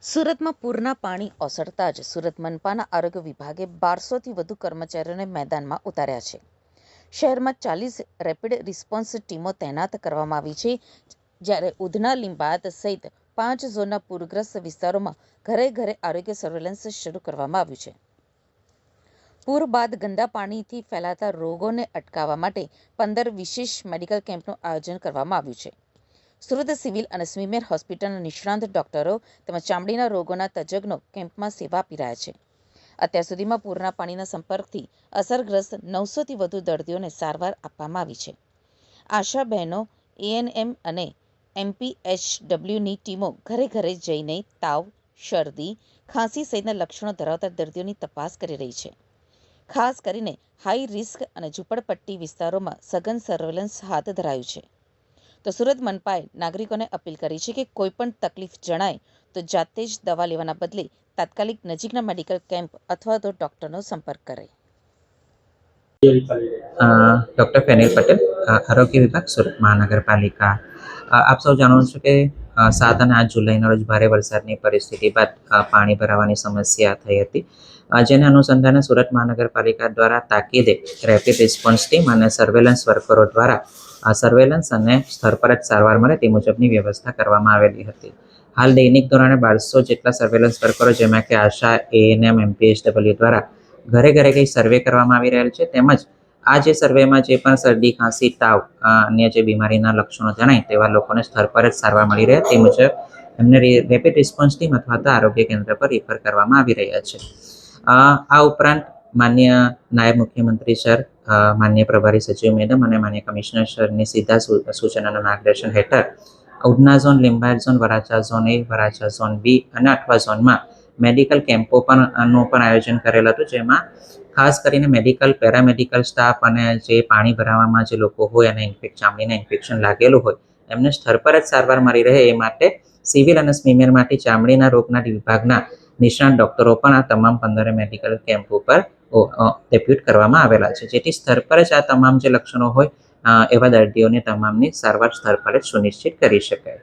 સુરતમાં પૂરના પાણી ઓસરતા જ સુરત મનપાના આરોગ્ય વિભાગે 1200થી વધુ કર્મચારીઓને મેદાનમાં ઉતાર્યા છે. શહેરમાં 40 રેપિડ રિસ્પોન્સ ટીમો તૈનાત કરવામાં આવી છે, જ્યારે ઉધના, લીંબાયત સહિત 5 ઝોનના પૂરગ્રસ્ત વિસ્તારોમાં ઘરે ઘરે આરોગ્ય સર્વેલન્સ શરૂ કરવામાં આવ્યું છે. પૂર બાદ ગંદા પાણીથી ફેલાતા રોગોને અટકાવવા માટે 15 વિશેષ મેડિકલ કેમ્પનું આયોજન કરવામાં આવ્યું છે. સુરત સિવિલ અને સ્મીમેર હોસ્પિટલના નિષ્ણાંત ડોક્ટરો તેમજ ચામડીના રોગોના તજજ્ઞો કેમ્પમાં સેવા આપી રહ્યા છે. અત્યાર સુધીમાં પૂરના પાણીના સંપર્કથી અસરગ્રસ્ત 900થી વધુ દર્દીઓને સારવાર આપવામાં આવી છે. આશા બહેનો, એએનએમ અને એમપીએચડબલ્યુની ટીમો ઘરે ઘરે જઈને તાવ, શરદી, ખાંસી સહિતના લક્ષણો ધરાવતા દર્દીઓની તપાસ કરી રહી છે. ખાસ કરીને હાઈ રિસ્ક અને ઝૂંપડપટ્ટી વિસ્તારોમાં સઘન સર્વેલન્સ હાથ ધરાયું છે. તો સુરત મનપાએ નાગરિકોને અપીલ કરી છે કે કોઈપણ તકલીફ જણાય તો જાતે જ દવા લેવાના બદલે તાત્કાલિક નજીકના મેડિકલ કેમ્પ અથવા તો ડોક્ટરનો સંપર્ક કરે. ડૉક્ટર ફેનિલ પટેલ, આરોગ્ય વિભાગ, સુરત મહાનગરપાલિકા. આપ સૌ જાણો છો કે 7 અને 8 જુલાઈના રોજ ભારે વરસાદની પરિસ્થિતિ બાદ પાણી ભરાવાની સમસ્યા થઈ હતી, જેના અનુસંધાને સુરત મહાનગરપાલિકા દ્વારા તાકીદે રેપિડ રિસ્પોન્સ ટીમ અને સર્વેલન્સ વર્કરો દ્વારા સર્વેલન્સ અને સ્થળ પર જ સારવાર મળે તે મુજબની વ્યવસ્થા કરવામાં આવેલી હતી. હાલ દૈનિક ધોરણે 1200 જેટલા સર્વેલન્સ વર્કરો, જેમાં કે આશા, એએનએમ, એમપીએચડબલ્યુ દ્વારા ઘરે ઘરે કઈ સર્વે કરવામાં આવી રહેલ છે. તેમજ આ જે સર્વેમાં જે પણ શરદી, ખાંસી, તાવ, અન્ય જે બીમારીના લક્ષણો જણાય તેવા લોકોને સ્થળ પર જ સારવાર મળી રહે તે મુજબ એમને રેપિડ રિસ્પોન્સ ટીમ અથવા તો આરોગ્ય કેન્દ્ર પર રિફર કરવામાં આવી રહ્યા છે. આ ઉપરાંત માન્ય નાયબ મુખ્યમંત્રી સર, માન્ય પ્રભારી સચિવ મેડમ અને માન્ય કમિશનર સરની સીધા સૂચન અને માર્ગદર્શન હેઠળ Udhna zone, Limbayat zone, Varachha zone A, Varachha zone B અને અઠવા ઝોનમાં મેડિકલ કેમ્પો નું પણ આયોજન કરેલ હતું, જેમાં ખાસ કરીને મેડિકલ, પેરામેડિકલ સ્ટાફ અને જે પાણી ભરાવામાં જે લોકો હોય અને ચામડીના ઇન્ફેક્શન લાગેલું હોય એમને સ્થળ પર જ સારવાર મળી રહે એ માટે સિવિલ અને સ્મીમેરમાંથી ચામડીના રોગના વિભાગના નિષ્ણાત ડોક્ટરો પણ આ તમામ 15 મેડિકલ કેમ્પ ઉપર ડેપ્યુટ કરવામાં આવેલા છે, જેથી સ્થળ પર જ આ તમામ જે લક્ષણો હોય એવા દર્દીઓને તમામની સારવાર સ્થળ પર જ સુનિશ્ચિત કરી શકાય.